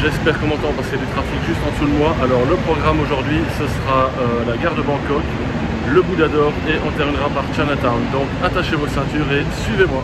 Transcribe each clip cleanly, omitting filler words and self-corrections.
J'espère qu'on m'entend parce qu'il y a du trafic juste en dessous de moi. Alors le programme aujourd'hui, ce sera la gare de Bangkok, le Bouddha d'Or et on terminera par Chinatown. Donc attachez vos ceintures et suivez-moi.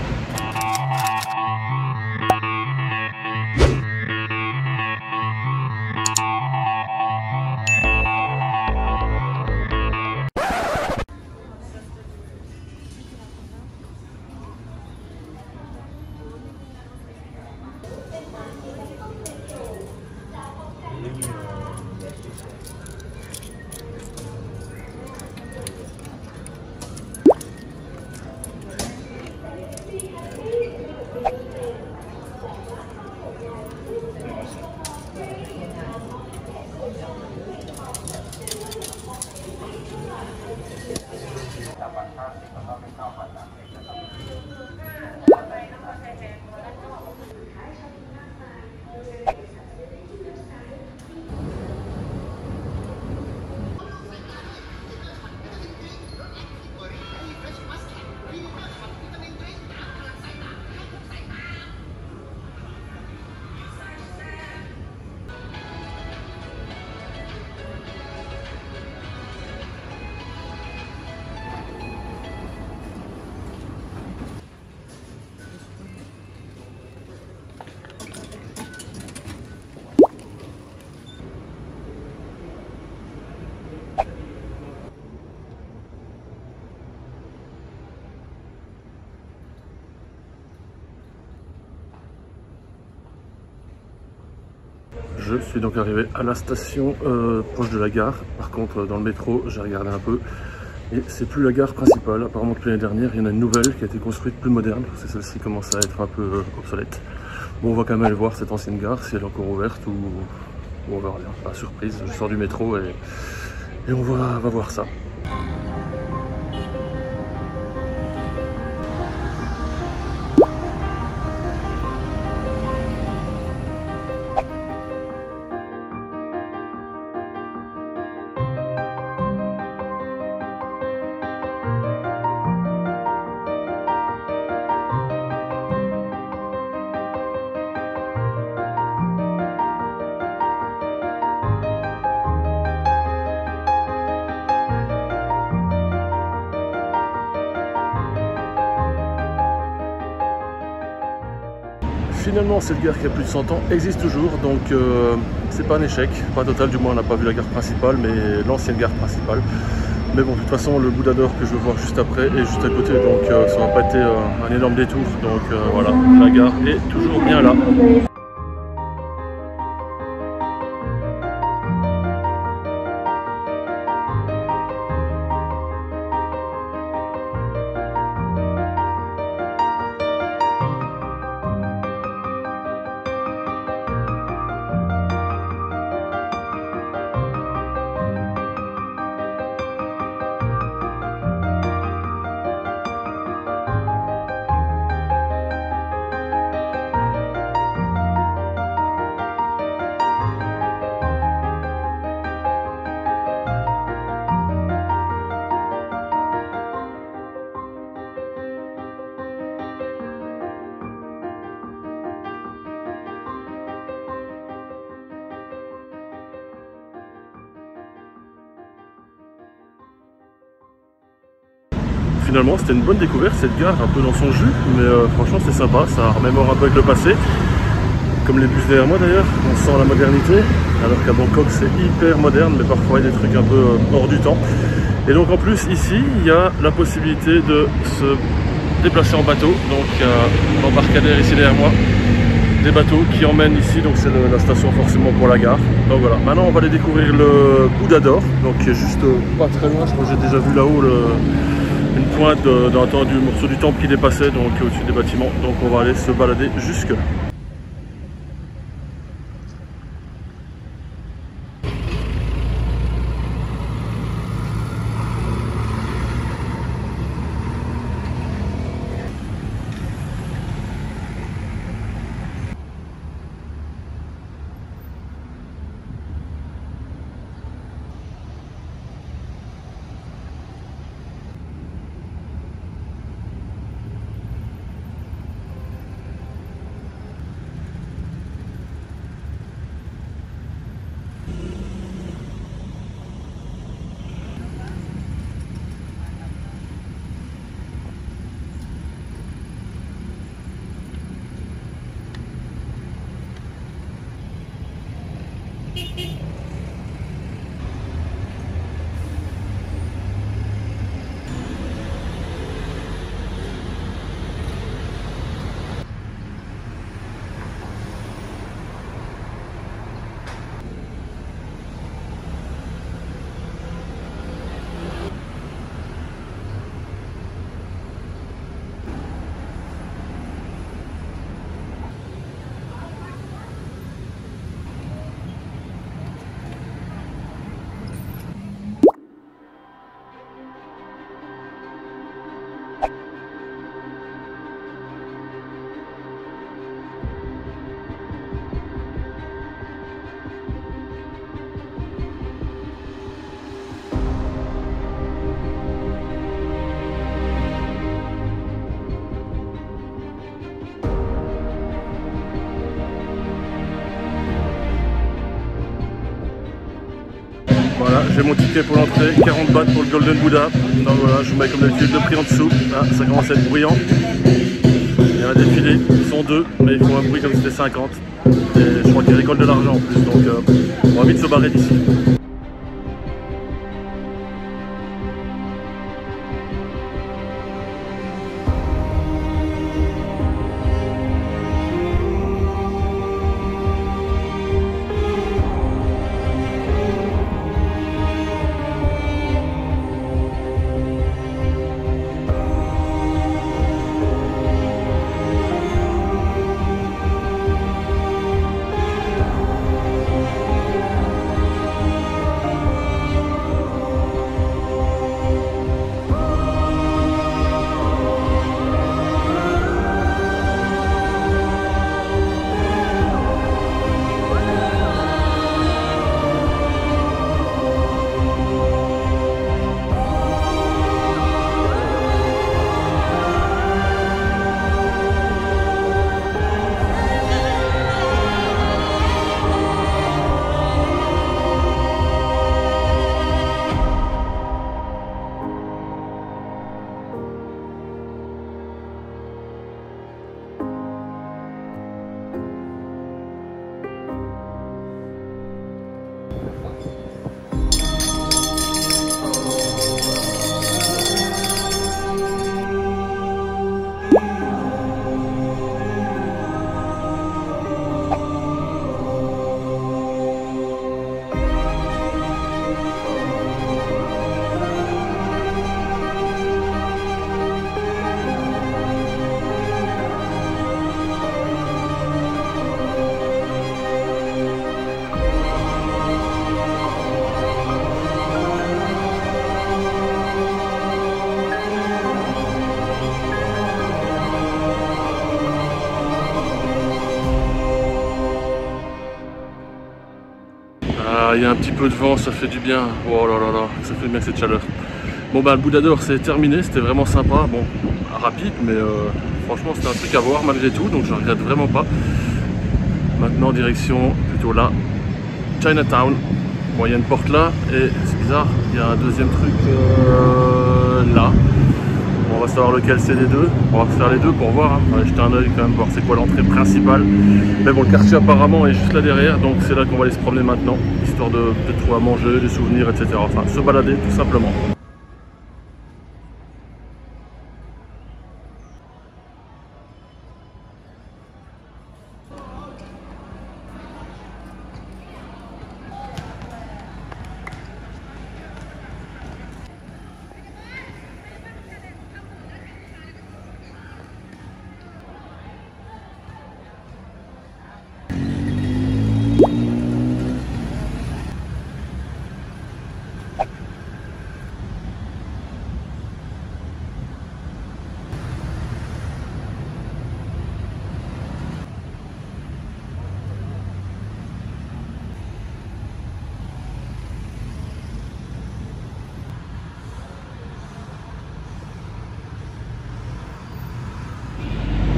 Je suis donc arrivé à la station proche de la gare. Par contre, dans le métro, j'ai regardé un peu et c'est plus la gare principale. Apparemment, depuis l'année dernière, il y en a une nouvelle qui a été construite plus moderne. C'est celle-ci commence à être un peu obsolète. Bon, on va quand même aller voir cette ancienne gare si elle est encore ouverte ou on verra bien. Pas surprise, je sors du métro et on va voir ça. Finalement, cette gare qui a plus de 100 ans existe toujours, donc c'est pas un échec, pas total, du moins on n'a pas vu la gare principale, mais l'ancienne gare principale. Mais bon, de toute façon, le Bouddha d'Or que je vais voir juste après est juste à côté, donc ça n'a pas été un énorme détour, donc voilà, la gare est toujours bien là. Finalement, c'était une bonne découverte cette gare, un peu dans son jus, mais franchement c'est sympa, ça remémore un peu avec le passé. Comme les bus derrière moi d'ailleurs, on sent la modernité, alors qu'à Bangkok c'est hyper moderne, mais parfois il y a des trucs un peu hors du temps. Et donc en plus ici, il y a la possibilité de se déplacer en bateau, donc il y a l'embarcadère ici derrière moi, des bateaux qui emmènent ici, donc c'est la station forcément pour la gare. Donc voilà, maintenant on va aller découvrir le Bouddha d'Or, donc qui est juste pas très loin, je crois que j'ai déjà vu là-haut une pointe du morceau du temple qui dépassait, donc au-dessus des bâtiments, donc on va aller se balader jusque là. Voilà, j'ai mon ticket pour l'entrée, 40 bahts pour le Golden Buddha. Donc voilà, je vous mets comme d'habitude le prix en dessous. Ah, ça commence à être bruyant. Il y a un défilé, ils sont deux, mais ils font un bruit comme si c'était 50. Et je crois qu'ils récoltent de l'argent en plus, donc on va vite se barrer d'ici. Il y a un petit peu de vent, ça fait du bien. Oh là là là, ça fait bien cette chaleur. Bon bah le Bouddha d'or c'est terminé, c'était vraiment sympa. Bon, rapide, mais franchement c'était un truc à voir malgré tout, donc je ne regrette vraiment pas. Maintenant direction plutôt là, Chinatown. Bon, il y a une porte là, et c'est bizarre, il y a un deuxième truc là. Bon, on va savoir lequel c'est des deux. On va faire les deux pour voir. Hein. On va jeter un oeil quand même, voir c'est quoi l'entrée principale. Mais bon, le quartier apparemment est juste là derrière, donc c'est là qu'on va aller se promener maintenant, histoire de peut-être trouver à manger, des souvenirs, etc. Enfin, se balader tout simplement.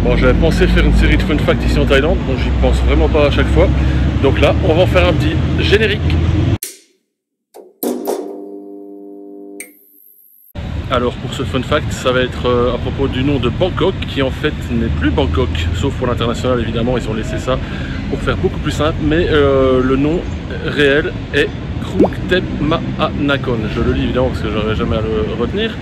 Bon, j'avais pensé faire une série de fun facts ici en Thaïlande, bon j'y pense vraiment pas à chaque fois. Donc là, on va en faire un petit générique. Alors pour ce fun fact, ça va être à propos du nom de Bangkok, qui en fait n'est plus Bangkok, sauf pour l'international évidemment, ils ont laissé ça pour faire beaucoup plus simple, mais le nom réel est Krung Thep Maha Nakhon. Je le lis évidemment parce que j'aurais jamais à le retenir.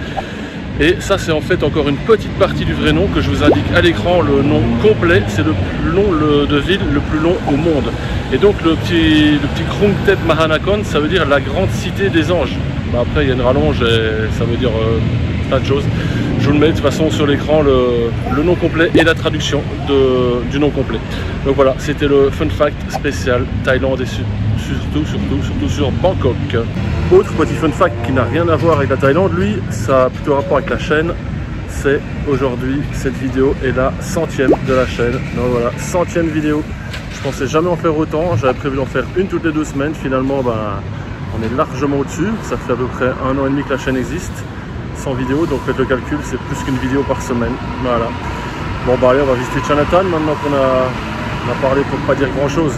Et ça c'est en fait encore une petite partie du vrai nom que je vous indique à l'écran. Le nom complet, c'est le plus long de ville le plus long au monde. Et donc le petit Krung Thep Maha Nakhon, ça veut dire la grande cité des anges. Bah après il y a une rallonge et ça veut dire tas de choses. Je vous le mets de toute façon sur l'écran, le nom complet et la traduction du nom complet. Donc voilà, c'était le fun fact spécial Thaïlande et surtout sur Bangkok. Autre petit fun fact qui n'a rien à voir avec la Thaïlande, lui, ça a plutôt rapport avec la chaîne. C'est aujourd'hui, cette vidéo est la 100e de la chaîne. Donc voilà, 100e vidéo. Je pensais jamais en faire autant, j'avais prévu d'en faire une toutes les 2 semaines. Finalement, ben, on est largement au-dessus. Ça fait à peu près 1 an et demi que la chaîne existe. 100 vidéos, donc faites le calcul, c'est plus qu'une vidéo par semaine. Voilà. Bon bah allez, on va visiter Chinatown maintenant qu'on a parlé pour pas dire grand chose.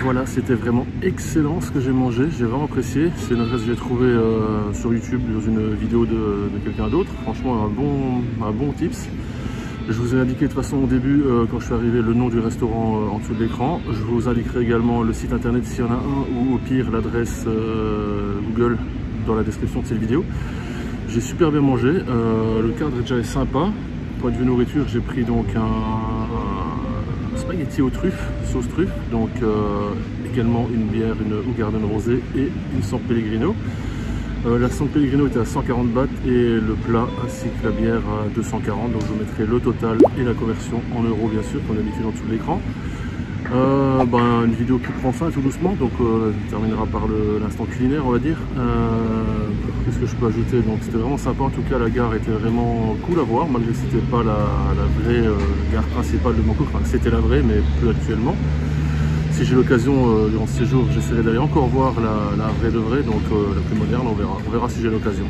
Voilà, c'était vraiment excellent ce que j'ai mangé, j'ai vraiment apprécié. C'est une adresse que j'ai trouvée sur YouTube dans une vidéo de quelqu'un d'autre. Franchement, un bon tips. Je vous ai indiqué de toute façon au début, quand je suis arrivé, le nom du restaurant en dessous de l'écran. Je vous indiquerai également le site internet s'il y en a un, ou au pire l'adresse Google dans la description de cette vidéo. J'ai super bien mangé, le cadre est déjà sympa. Point de vue nourriture, j'ai pris donc un spaghetti aux truffes, sauce truffe, donc également une bière, une Hoegaarden rosée et une San Pellegrino. La San Pellegrino était à 140 bahts et le plat ainsi que la bière à 240, donc je vous mettrai le total et la conversion en euros bien sûr, comme d'habitude en dessous de l'écran. Une vidéo qui prend fin tout doucement, donc on terminera par l'instant culinaire, on va dire. Qu'est-ce que je peux ajouter? Donc c'était vraiment sympa, en tout cas la gare était vraiment cool à voir, malgré que c'était pas la vraie gare principale de Bangkok. Enfin, c'était la vraie, mais plus actuellement. Si j'ai l'occasion durant ce séjour, j'essaierai d'aller encore voir la vraie de vraie, donc la plus moderne, on verra si j'ai l'occasion.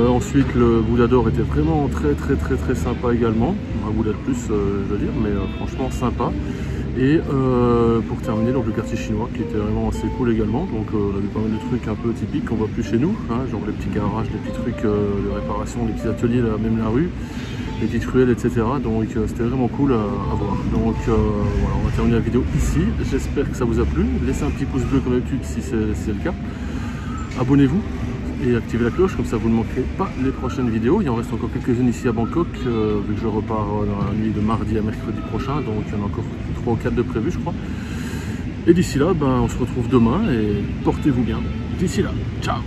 Ensuite, le Bouddha d'or était vraiment très sympa également. Un Bouddha de plus, je dois dire, mais franchement sympa. Et pour terminer, donc le quartier chinois qui était vraiment assez cool également. Donc on avait pas mal de trucs un peu typiques qu'on voit plus chez nous, hein, genre les petits garages, les petits trucs de réparation, les petits ateliers, là, même la rue, les petites ruelles, etc. Donc c'était vraiment cool à voir. Donc voilà, on va terminer la vidéo ici. J'espère que ça vous a plu. Laissez un petit pouce bleu comme d'habitude si c'est le cas. Abonnez-vous et activez la cloche, comme ça vous ne manquerez pas les prochaines vidéos. Il en reste encore quelques-unes ici à Bangkok, vu que je repars dans la nuit de mardi à mercredi prochain, donc il y en a encore 3 ou 4 de prévus je crois. Et d'ici là, on se retrouve demain et portez-vous bien. D'ici là, ciao!